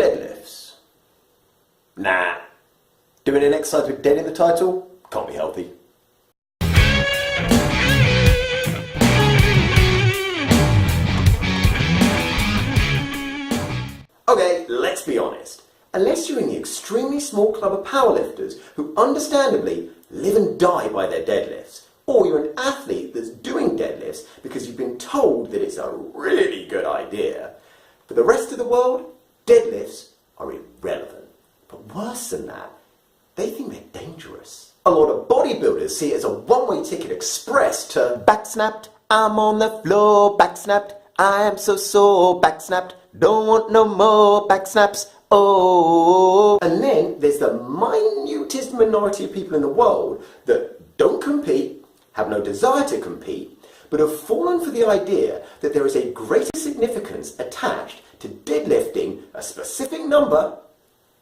deadlifts? Nah. Doing an exercise with dead in the title? Can't be healthy. Okay, let's be honest. Unless you're in the extremely small club of powerlifters who understandably live and die by their deadlifts, or you're an athlete that's doing deadlifts because you've been told that it's a really good idea, for the rest of the world, deadlifts are irrelevant. But worse than that, they think they're dangerous. A lot of bodybuilders see it as a one-way ticket express to back snapped, I'm on the floor, back snapped, I am so sore, back snapped, don't want no more back snaps, oh. And then there's the minutest minority of people in the world that don't compete, have no desire to compete, but have fallen for the idea that there is a greater significance attached to deadlifting a specific number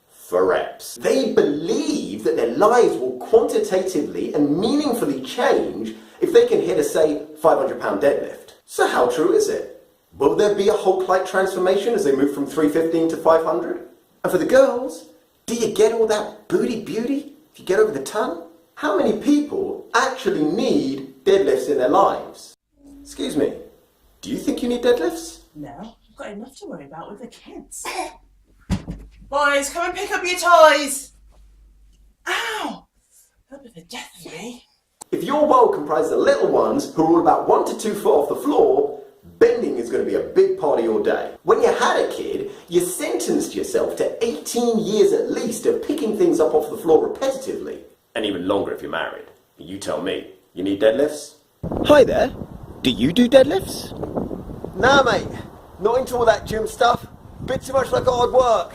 for reps. They believe that their lives will quantitatively and meaningfully change if they can hit a, say, 500-pound deadlift. So how true is it? Will there be a Hulk-like transformation as they move from 315 to 500? And for the girls, do you get all that booty beauty if you get over the ton? How many people actually need deadlifts in their lives? Excuse me, do you think you need deadlifts? No, I've got enough to worry about with the kids. Boys, come and pick up your toys! Ow! That'll be the death of me. If your world comprises of little ones who are all about 1 to 2 foot off the floor, bending is going to be a big part of your day. When you had a kid, you sentenced yourself to 18 years at least of picking things up off the floor repetitively. And even longer if you're married. You tell me, you need deadlifts? Hi there, do you do deadlifts? Nah mate, not into all that gym stuff. Bit too much like hard work.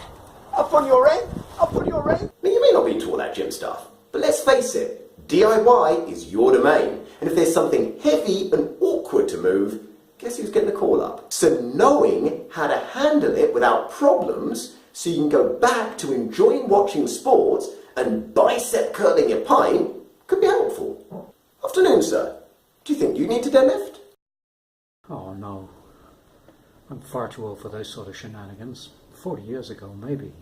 Up on your end, up on your end. Now you may not be into all that gym stuff, but let's face it, DIY is your domain. And if there's something heavy and awkward to move, guess who's getting the call up? So knowing how to handle it without problems, so you can go back to enjoying watching sports and bicep curling your pint, could be helpful. Afternoon, sir. Do you think you need to deadlift? Oh no. I'm far too old for those sort of shenanigans. 40 years ago, maybe.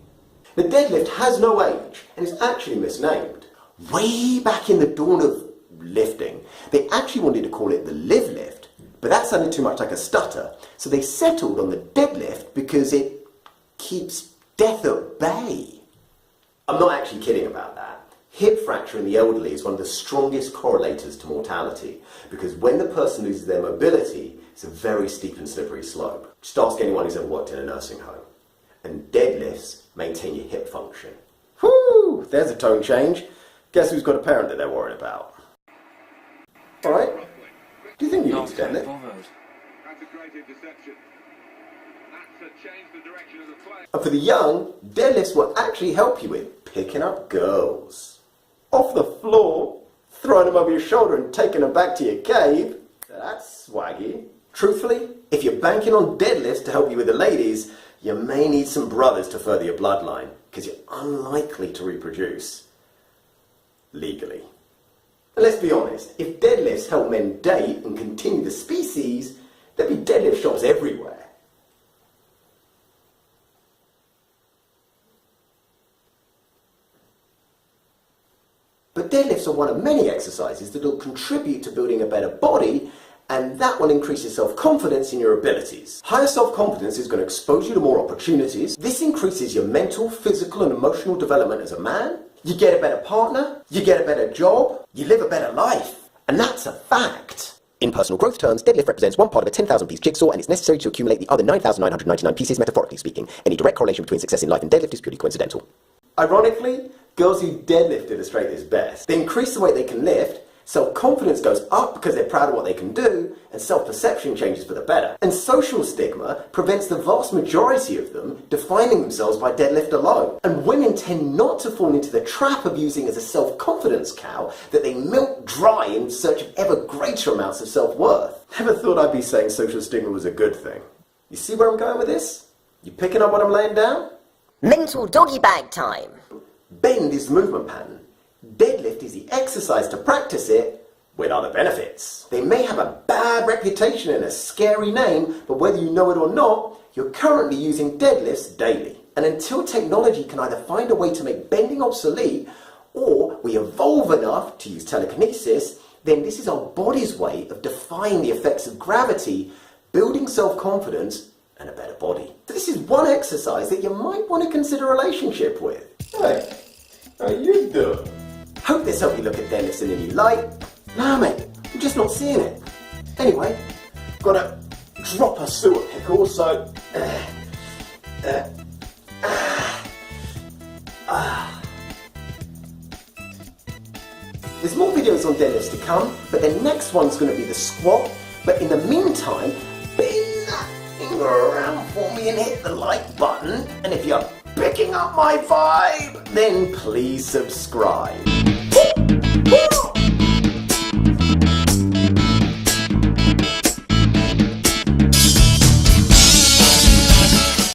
The deadlift has no age and is actually misnamed. Way back in the dawn of lifting, they actually wanted to call it the live lift, but that sounded too much like a stutter, so they settled on the deadlift because it keeps death at bay. I'm not actually kidding about that. Hip fracture in the elderly is one of the strongest correlators to mortality, because when the person loses their mobility, it's a very steep and slippery slope. Just ask anyone who's ever worked in a nursing home. And deadlifts maintain your hip function. Whoo! There's a tone change. Guess who's got a parent that they're worried about? Alright. Do you think you need to deadlift? That's a great interception. That's a change the direction of the play. And for the young, deadlifts will actually help you with picking up girls. Off the floor, throwing them over your shoulder and taking them back to your cave. That's swaggy. Truthfully, if you're banking on deadlifts to help you with the ladies, you may need some brothers to further your bloodline, because you're unlikely to reproduce legally. And let's be honest, if deadlifts help men date and continue the species, there'd be deadlift shops everywhere. But deadlifts are one of many exercises that will contribute to building a better body, and that will increase your self-confidence in your abilities. Higher self-confidence is going to expose you to more opportunities. This increases your mental, physical and emotional development as a man. You get a better partner, you get a better job, you live a better life. And that's a fact. In personal growth terms, deadlift represents one part of a 10,000-piece jigsaw and it's necessary to accumulate the other 9,999 pieces, metaphorically speaking. Any direct correlation between success in life and deadlift is purely coincidental. Ironically, girls who deadlift illustrate this best. They increase the weight they can lift, self-confidence goes up because they're proud of what they can do, and self-perception changes for the better. And social stigma prevents the vast majority of them defining themselves by deadlift alone. And women tend not to fall into the trap of using as a self-confidence cow that they milk dry in search of ever greater amounts of self-worth. Never thought I'd be saying social stigma was a good thing. You see where I'm going with this? You picking up what I'm laying down? Mental doggy bag time. Bend is the movement pattern. Deadlift is the exercise to practice it with other benefits. They may have a bad reputation and a scary name, but whether you know it or not, you're currently using deadlifts daily. And until technology can either find a way to make bending obsolete, or we evolve enough to use telekinesis, then this is our body's way of defying the effects of gravity, building self-confidence, and a better body. So this is one exercise that you might want to consider a relationship with. Hey, how you doing? Hope this helped you look at deadlifts in a new light. Nah, mate, I'm just not seeing it. Anyway, gotta drop a sewer pickle, so... There's more videos on deadlifts to come, but the next one's going to be the squat. But in the meantime, spin that finger around for me and hit the like button. And if you're picking up my vibe, then please subscribe. Woo!